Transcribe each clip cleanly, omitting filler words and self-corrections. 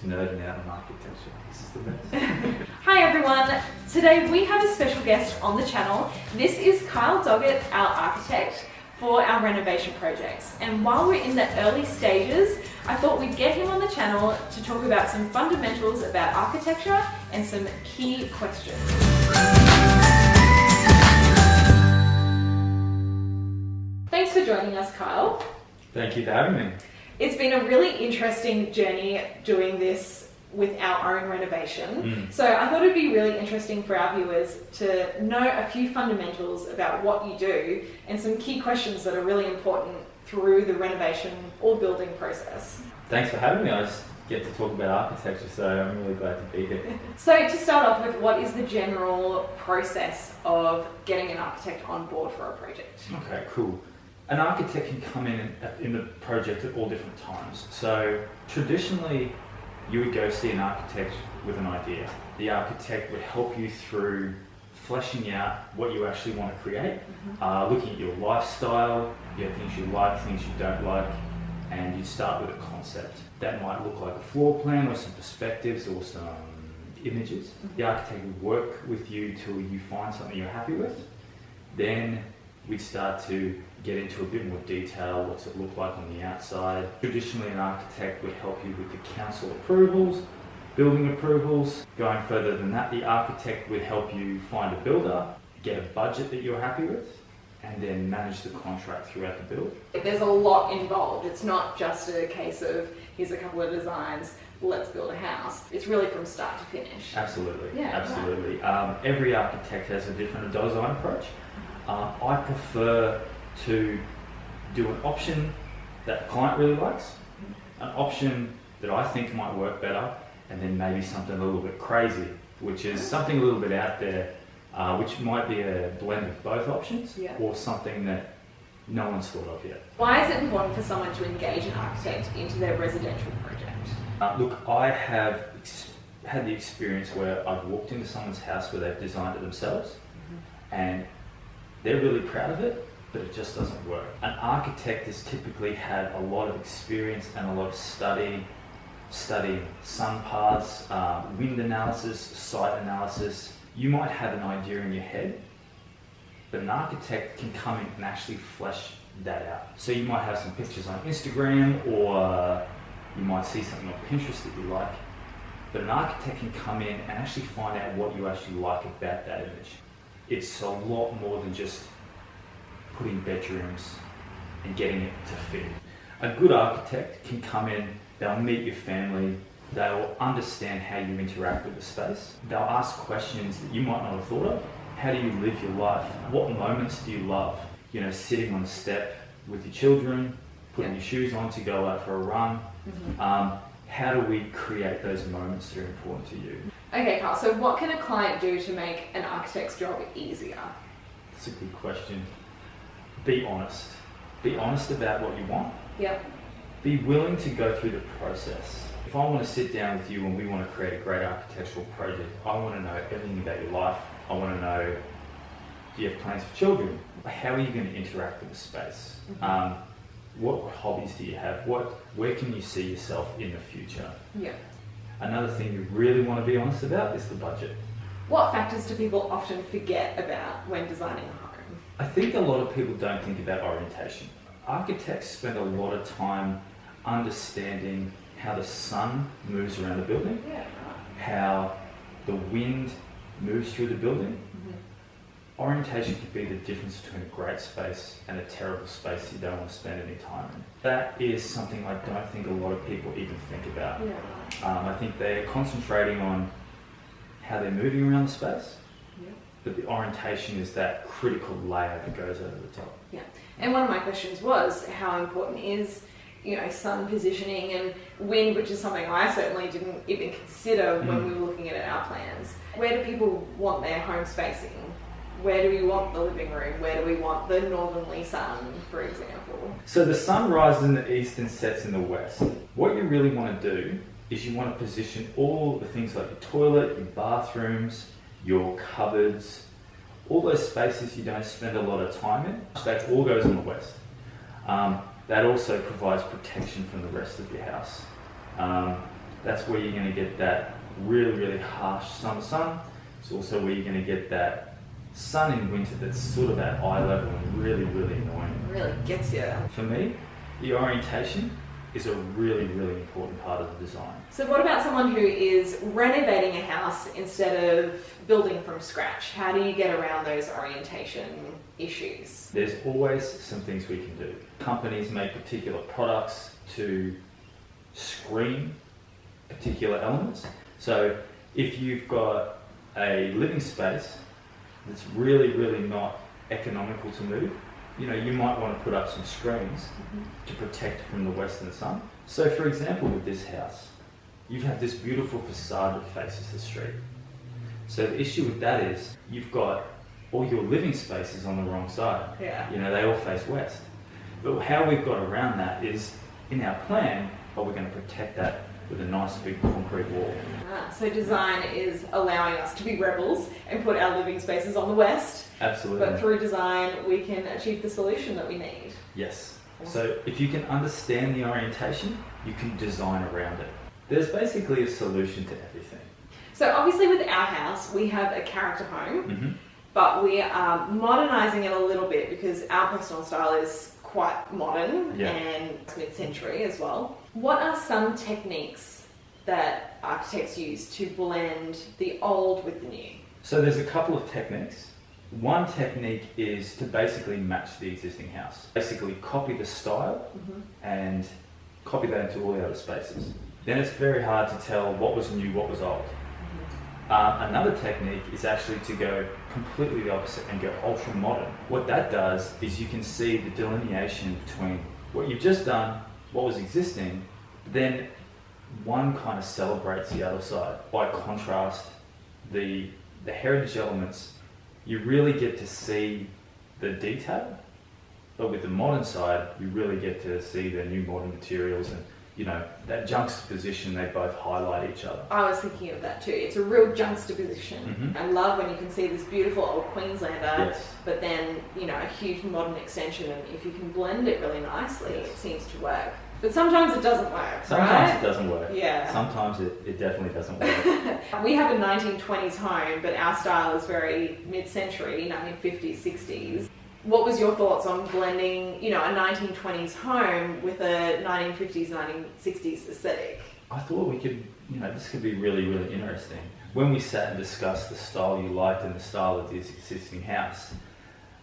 just nerding out on architecture. This is the best. Hi everyone, today we have a special guest on the channel. This is Kyle Doggett, our architect for our renovation projects. And while we're in the early stages, I thought we'd get him on the channel to talk about some fundamentals about architecture and some key questions. Thanks for joining us, Kyle. Thank you for having me. It's been a really interesting journey doing this with our own renovation. So I thought it'd be really interesting for our viewers to know a few fundamentals about what you do and some key questions that are really important through the renovation or building process. Thanks for having me. I just get to talk about architecture, so I'm really glad to be here. So to start off with, what is the general process of getting an architect on board for a project? Okay, cool. An architect can come in the project at all different times. So traditionally, you would go see an architect with an idea. The architect would help you through fleshing out what you actually want to create, looking at your lifestyle, things you like, things you don't like, and you start with a concept. That might look like a floor plan or some perspectives or some images. The architect would work with you till you find something you're happy with. Then we'd start to get into a bit more detail. What's it look like on the outside? Traditionally, an architect would help you with the council approvals, building approvals. Going further than that, the architect would help you find a builder, get a budget that you're happy with, and then manage the contract throughout the build. There's a lot involved. It's not just a case of, here's a couple of designs, let's build a house. It's really from start to finish. Absolutely, Yeah, absolutely. Right. Every architect has a different design approach. I prefer to do an option that the client really likes, an option that I think might work better, and then maybe something a little bit crazy, which is something a little bit out there, which might be a blend of both options, or something that no one's thought of yet. Why is it important for someone to engage an architect into their residential project? Look, I have had the experience where I've walked into someone's house where they've designed it themselves, and they're really proud of it, but it just doesn't work. An architect has typically had a lot of experience and a lot of studying sun paths, wind analysis, site analysis. You might have an idea in your head, but an architect can come in and actually flesh that out. So you might have some pictures on Instagram, or you might see something on Pinterest that you like, but an architect can come in and actually find out what you actually like about that image. It's a lot more than just putting bedrooms and getting it to fit. A good architect can come in, they'll meet your family, they'll understand how you interact with the space. They'll ask questions that you might not have thought of. How do you live your life? What moments do you love? Sitting on a step with your children, putting your shoes on to go out for a run. How do we create those moments that are important to you? Okay, Carl, so what can a client do to make an architect's job easier? That's a good question. Be honest. Be honest about what you want. Yep. Be willing to go through the process. If I want to sit down with you and we want to create a great architectural project, I want to know everything about your life. I want to know, do you have plans for children? How are you going to interact with the space? What hobbies do you have? Where can you see yourself in the future? Yeah. Another thing you really want to be honest about is the budget. What factors do people often forget about when designing a home? I think a lot of people don't think about orientation. Architects spend a lot of time understanding how the sun moves around the building, how the wind moves through the building. Orientation could be the difference between a great space and a terrible space you don't want to spend any time in. That is something I don't think a lot of people even think about. I think they're concentrating on how they're moving around the space, but the orientation is that critical layer that goes over the top. Yeah, and one of my questions was how important is sun positioning and wind, which is something I certainly didn't even consider when we were looking at our plans. Where do people want their homes facing? Where do we want the living room? Where do we want the northerly sun, for example? So the sun rises in the east and sets in the west. What you really want to do is you want to position all the things like your toilet, your bathrooms, your cupboards, all those spaces you don't spend a lot of time in, that all goes in the west. That also provides protection from the rest of your house. That's where you're going to get that really, really harsh summer sun. It's also where you're going to get that sun in winter that's sort of at eye level and really, really annoying. It really gets you. For me, the orientation is a really, really important part of the design. So what about someone who is renovating a house instead of building from scratch? How do you get around those orientation issues? There's always some things we can do. Companies make particular products to screen particular elements. So if you've got a living space that's really, really not economical to move, you might want to put up some screens to protect from the western sun. So for example, with this house, you have this beautiful facade that faces the street. So the issue with that is you've got all your living spaces on the wrong side. Yeah. They all face west. But how we've got around that is, in our plan, we're going to protect that with a nice big concrete wall. So design is allowing us to be rebels and put our living spaces on the west. Absolutely. But through design, we can achieve the solution that we need. Yes. So if you can understand the orientation, you can design around it. There's basically a solution to everything. So obviously with our house, we have a character home, but we are modernising it a little bit because our personal style is quite modern and mid-century as well. What are some techniques that architects use to blend the old with the new? So there's a couple of techniques. One technique is to basically match the existing house. Basically copy the style and copy that into all the other spaces. Then it's very hard to tell what was new, what was old. Another technique is actually to go completely the opposite and go ultra modern. What that does is you can see the delineation between what you've just done, what was existing, then one kind of celebrates the other side. By contrast, the heritage elements, you really get to see the detail, but with the modern side, you really get to see the new modern materials and that juxtaposition, they both highlight each other. I was thinking of that too. It's a real juxtaposition. I love when you can see this beautiful old Queenslander, but then, a huge modern extension, and if you can blend it really nicely, it seems to work. But sometimes it doesn't work, Sometimes it doesn't work. Yeah. Sometimes it definitely doesn't work. We have a 1920s home, but our style is very mid-century, 1950s, 60s. What was your thoughts on blending, a 1920s home with a 1950s, 1960s aesthetic? I thought we could, this could be really, really interesting. When we sat and discussed the style you liked and the style of this existing house,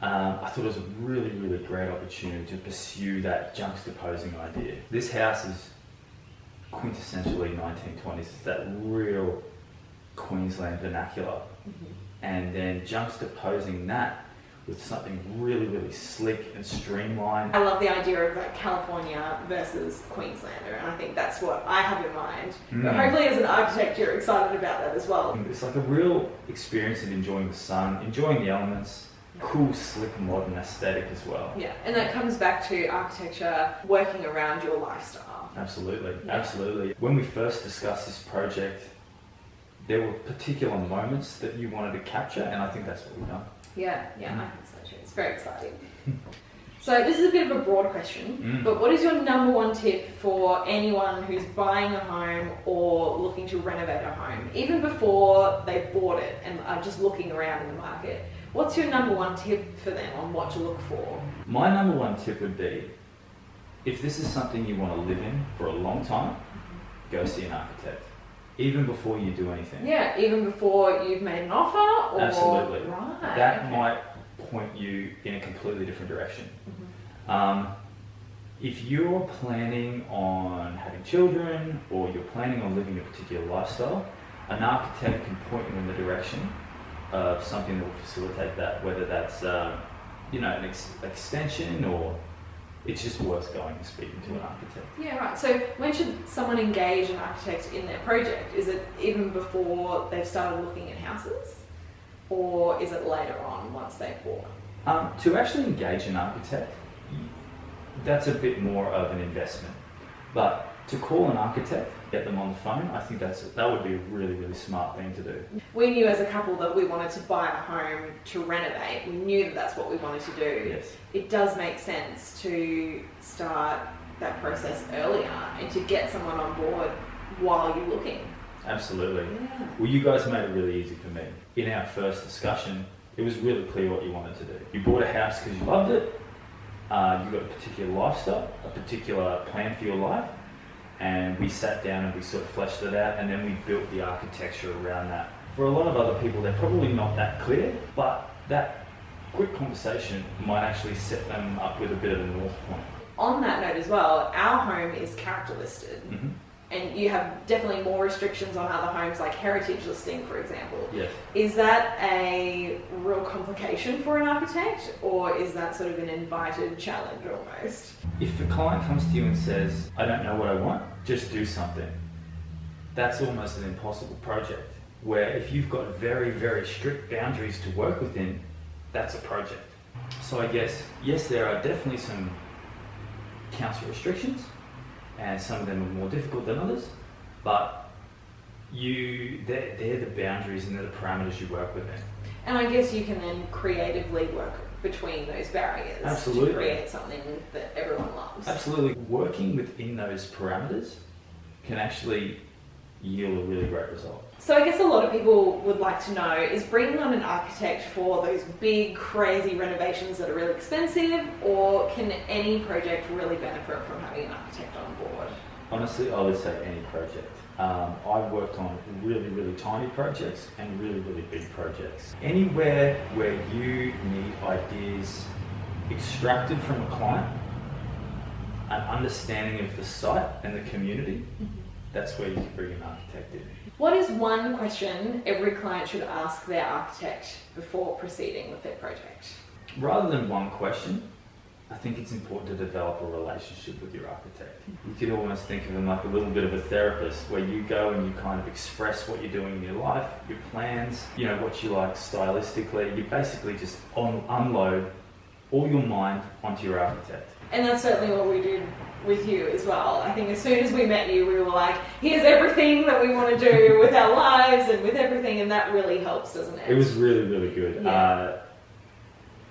I thought it was a really, really great opportunity to pursue that juxtaposing idea. This house is quintessentially 1920s. It's that real Queensland vernacular. And then juxtaposing that with something really, really slick and streamlined. I love the idea of like California versus Queenslander, and I think that's what I have in mind. But hopefully as an architect you're excited about that as well. It's like a real experience of enjoying the sun, enjoying the elements, cool, slick, modern aesthetic as well. Yeah, and that comes back to architecture working around your lifestyle. Absolutely, absolutely. When we first discussed this project, there were particular moments that you wanted to capture, and I think that's what we've done. Yeah, I think so too. It's very exciting. So this is a bit of a broad question, but what is your number one tip for anyone who's buying a home or looking to renovate a home, even before they bought it and are just looking around in the market? What's your number one tip for them on what to look for? My number one tip would be, if this is something you want to live in for a long time, go see an architect. Even before you do anything. Yeah, even before you've made an offer? Or... Absolutely. Right. That might point you in a completely different direction. If you're planning on having children or you're planning on living a particular lifestyle, an architect can point you in the direction of something that will facilitate that, whether that's an extension or it's just worth going and speaking to an architect. Yeah, right. So when should someone engage an architect in their project? Is it even before they've started looking at houses? Or is it later on once they've bought? To actually engage an architect, that's a bit more of an investment. But to call an architect, get them on the phone, I think that would be a really, really smart thing to do. We knew as a couple that we wanted to buy a home to renovate. We knew that that's what we wanted to do. Yes. It does make sense to start that process earlier and to get someone on board while you're looking. Absolutely. Yeah. Well, you guys made it really easy for me. In our first discussion, it was really clear what you wanted to do. You bought a house because you loved it, you got a particular lifestyle, a particular plan for your life, and we sat down and we sort of fleshed it out, and then we built the architecture around that. For a lot of other people, they're probably not that clear, but that quick conversation might actually set them up with a bit of a north point. On that note as well, our home is character listed. Mm-hmm. And you have definitely more restrictions on other homes, like heritage listing, for example. Yes. Is that a real complication for an architect, or is that sort of an invited challenge almost? If a client comes to you and says, I don't know what I want, just do something, that's almost an impossible project. Where if you've got very, very strict boundaries to work within, that's a project. So I guess, yes, there are definitely some council restrictions, and some of them are more difficult than others, but they're the boundaries and they're the parameters you work within. And I guess you can then creatively work between those barriers. Absolutely. To create something that everyone loves. Absolutely. Working within those parameters can actually yield a really great result. So I guess a lot of people would like to know, is bringing on an architect for those big, crazy renovations that are really expensive, or can any project really benefit from having an architect on board? Honestly, I would say any project. I've worked on really, really tiny projects and really, really big projects. Anywhere where you need ideas extracted from a client, an understanding of the site and the community, that's where you can bring an architect in. What is one question every client should ask their architect before proceeding with their project? Rather than one question, I think it's important to develop a relationship with your architect. You could almost think of him like a little bit of a therapist, where you go and you kind of express what you're doing in your life, your plans, you know, what you like stylistically. You basically just unload all your mind onto your architect. And that's certainly what we did with you as well. I think as soon as we met you, we were like, here's everything that we want to do with our lives and with everything, and that really helps, doesn't it? It was really, really good. Yeah.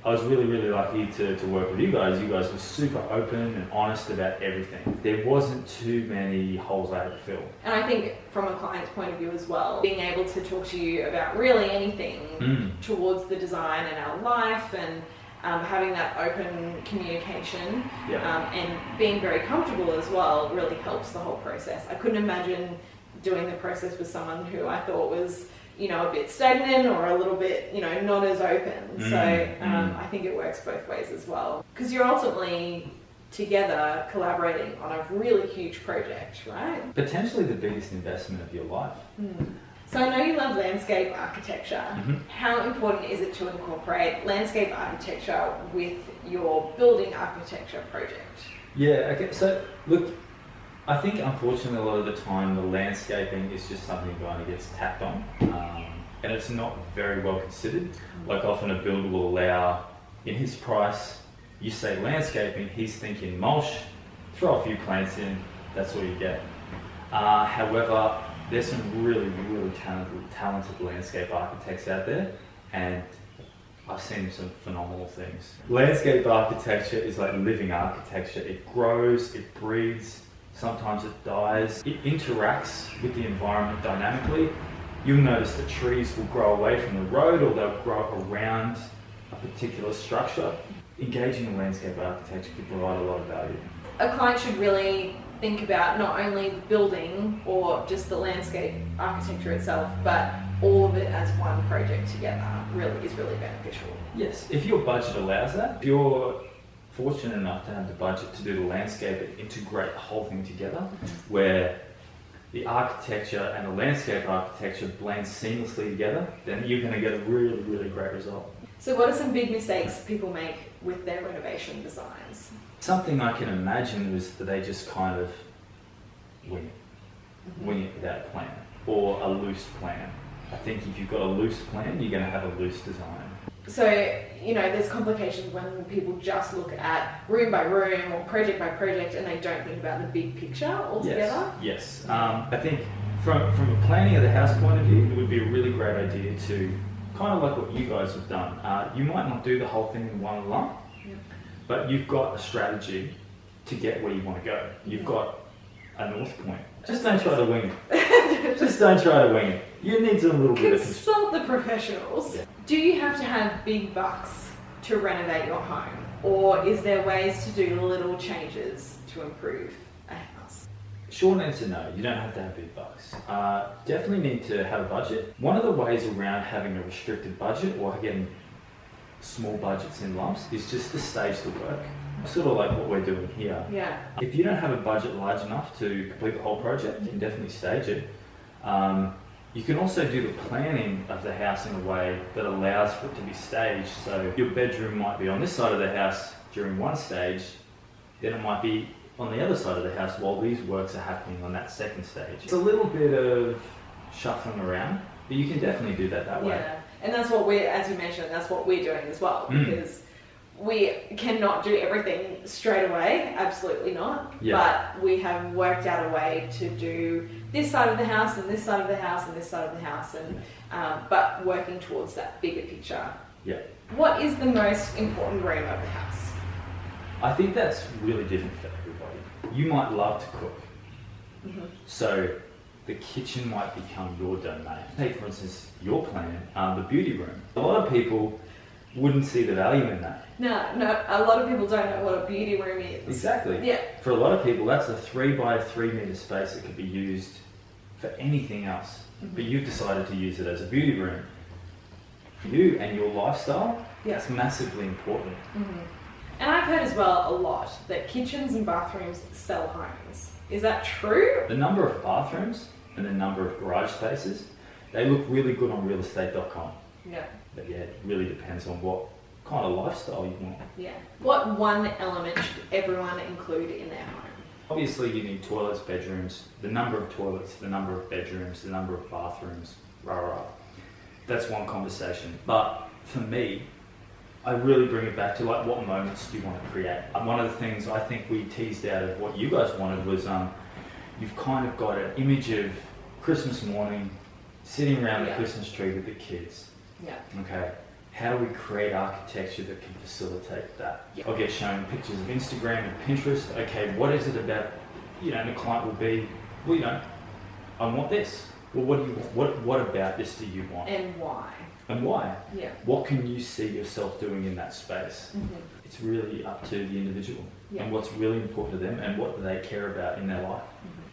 I was really, really lucky to work with you guys. You guys were super open and honest about everything. There wasn't too many holes I had to fill. And I think from a client's point of view as well, being able to talk to you about really anything towards the design and our life, and having that open communication, and being very comfortable as well, really helps the whole process. I couldn't imagine doing the process with someone who I thought was, you know, a bit stagnant or a little bit, you know, not as open. So I think it works both ways as well, because you're ultimately together collaborating on a really huge project, right? Potentially the biggest investment of your life. So I know you love landscape architecture. How important is it to incorporate landscape architecture with your building architecture project? Yeah, okay, so look, I think unfortunately a lot of the time the landscaping is just something that kind of gets tacked on, and it's not very well considered. Like often a builder will allow, in his price, you say landscaping, he's thinking mulch, throw a few plants in, that's all you get. However, there's some really, really talented landscape architects out there, and I've seen some phenomenal things. Landscape architecture is like living architecture. It grows, it breathes, sometimes it dies. It interacts with the environment dynamically. You'll notice that trees will grow away from the road, or they'll grow around a particular structure. Engaging in landscape architecture can provide a lot of value. A client should really think about not only the building or just the landscape architecture itself, but all of it as one project together is really beneficial. Yes, if your budget allows that, if you're fortunate enough to have the budget to do the landscape and integrate the whole thing together, where the architecture and the landscape architecture blend seamlessly together, then you're going to get a really, really great result. So what are some big mistakes people make with their renovation designs? Something I can imagine was that they just kind of wing it without a plan, or a loose plan. I think if you've got a loose plan, you're going to have a loose design. So, you know, there's complications when people just look at room by room or project by project and they don't think about the big picture altogether. Yes. I think from a planning of the house point of view, it would be a really great idea to, kind of like what you guys have done. You might not do the whole thing in one lump, but you've got a strategy to get where you want to go. You've got a north point Just don't try to wing it. Just don't try to wing it. You need some little bit of consult the professionals. Yeah. Do you have to have big bucks to renovate your home, or is there ways to do little changes to improve a house? Short answer, no. You don't have to have big bucks. Definitely need to have a budget. One of the ways around having a restricted budget or getting small budgets in lumps is just to stage the work. Sort of like what we're doing here. Yeah. If you don't have a budget large enough to complete the whole project, you can definitely stage it. You can also do the planning of the house in a way that allows for it to be staged. So your bedroom might be on this side of the house during one stage, then it might be on the other side of the house while these works are happening on that second stage. It's a little bit of shuffling around, but you can definitely do that way. Yeah, and that's what we're, as you mentioned, that's what we're doing as well, because we cannot do everything straight away, absolutely not. Yeah. But we have worked out a way to do this side of the house and this side of the house and this side of the house, and but working towards that bigger picture. Yeah. What is the most important room of the house? I think that's really different for everybody. You might love to cook, so the kitchen might become your domain. Take, for instance, your plan, the beauty room. A lot of people wouldn't see the value in that. No, a lot of people don't know what a beauty room is. Exactly. Yeah. For a lot of people, that's a 3 by 3 meter space that could be used for anything else. But you've decided to use it as a beauty room. For you and your lifestyle, that's massively important. And I've heard as well a lot that kitchens and bathrooms sell homes. Is that true? The number of bathrooms and the number of garage spaces, they look really good on realestate.com. Yeah. But yeah, it really depends on what kind of lifestyle you want. Yeah. What one element should everyone include in their home? Obviously you need toilets, bedrooms, the number of toilets, the number of bedrooms, the number of bathrooms, That's one conversation. But for me, I really bring it back to like what moments do you want to create? One of the things I think we teased out of what you guys wanted was you've kind of got an image of Christmas morning, sitting around the Christmas tree with the kids. Yeah. Okay. How do we create architecture that can facilitate that? I'll get shown pictures of Instagram and Pinterest. Okay, what is it about, the client will be, I want this. Well, what do you want? What about this do you want? And why? And why? Yeah. What can you see yourself doing in that space? It's really up to the individual and what's really important to them and what they care about in their life.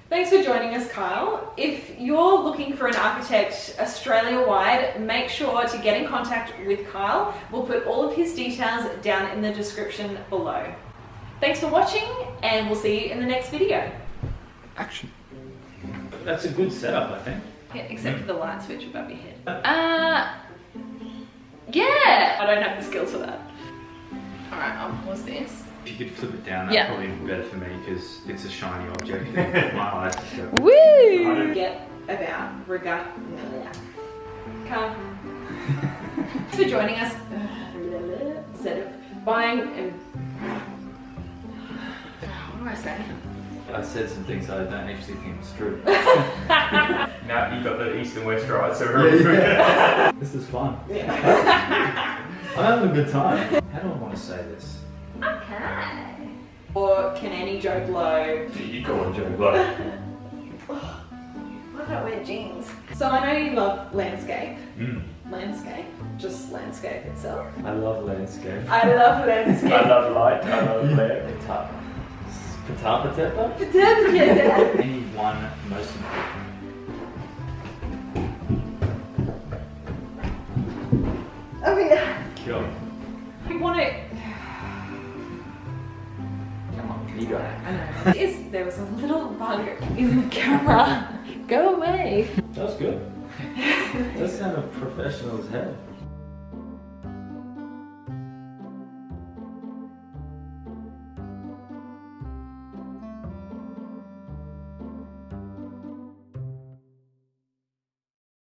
Thanks for joining us, Kyle. If you're looking for an architect Australia-wide, make sure to get in contact with Kyle. We'll put all of his details down in the description below. Thanks for watching, and we'll see you in the next video. Action. That's a good setup, I think. Yeah, except for the light switch above your head. Yeah! I don't have the skills for that. Alright, I'll pause this. If you could flip it down, that'd probably be better for me because it's a shiny object and my eyes just go. Woo! Get about regard. Come. Thanks for joining us. Instead of buying and. What do I say? I said some things I don't actually think is true. Now you got the east and west right, so This is fun. I'm having a good time. How do I want to say this? Okay. Or can any Joe Blow? you go on, Joe Blow. Why don't I wear jeans? So I know you love landscape. Landscape. Just landscape itself. I love landscape. I love landscape. I love light, I love glare. Patapa? Any one most important. I mean, Kill. I want to. You go. I know. There was a little bug in the camera. Go away. That was good. That sounded professional as hell.